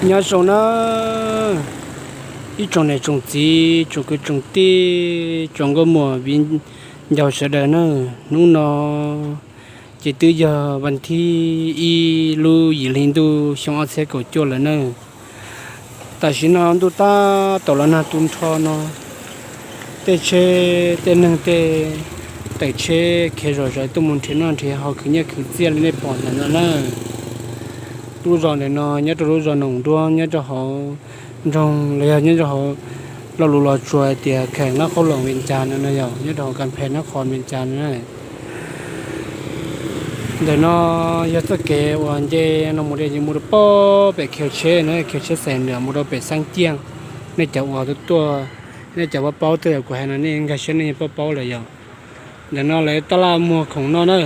nhà sống nó ít trồng này trồng gì trồng cái trồng tê trồng cái mùa viên giàu sẽ đời nữa lúc nó chỉ từ giờวันที่อีลูอีลินดูช่องอาเซียก็จบแล้วnữaแต่สินะดูตาตลอดนะตุนทอเนาะแต่เชแต่หนึ่งแต่เชแค่รอใจตุ้มมันเทนอนเทเขาคือเนี่ยคือเสียเลยในปอนนั่นนะดูรอเนี่ยเนาะเนี่ยตัวรู้รอหนุ่มดวงเนี่ยจะเขาจงเลยเนี่ยจะเขาเรารู้รอช่วยเตียแข่งนักเขาหลงเวียนจานนั่นนะเนี่ยจะการแพ้นครเวียนจานนั่นเดี๋ยวน้อยศเกวันเจน้องมุดยังมุดป้อไปเขียวเชนะเขียวเชแสนเหนือมุดไปสร้างเจียงในจังหวะตัวในจังหวะเป้าเตะกว่านั้นนี่ก็เช่นนี้เป้าเลยอย่างเดี๋ยวน้อเลยตลาดมัวของน้อเนี่ย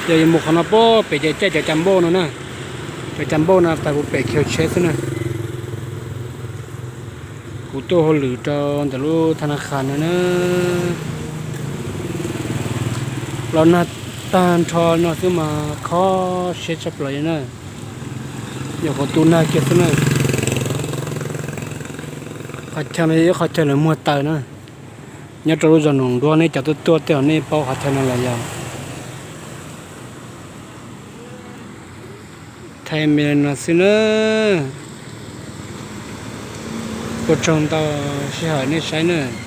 เดี๋ยวมุขน้าป้อไปจะจัมโบ้น้อนะไปจัมโบ้นะแต่กูไปเขียวเชสนะกูตัวหรือจอนแต่รู้ธนาคารนะเราหน้าตาทอเนาะซื้อมาข้อเช็ดจับเลยนะอย่าขอตูน่าเก็บนะขัดเชนเลยขัดเชนเลยมัวตายนะเนี่ยจะรู้จักหนุ่มด้วยนี่จะตัวเตี้ยนี่เป้าขัดเชนอะไรอย่างไทยเมียนสินะก็จงต่อเสียหายนี่ใช่เนอะ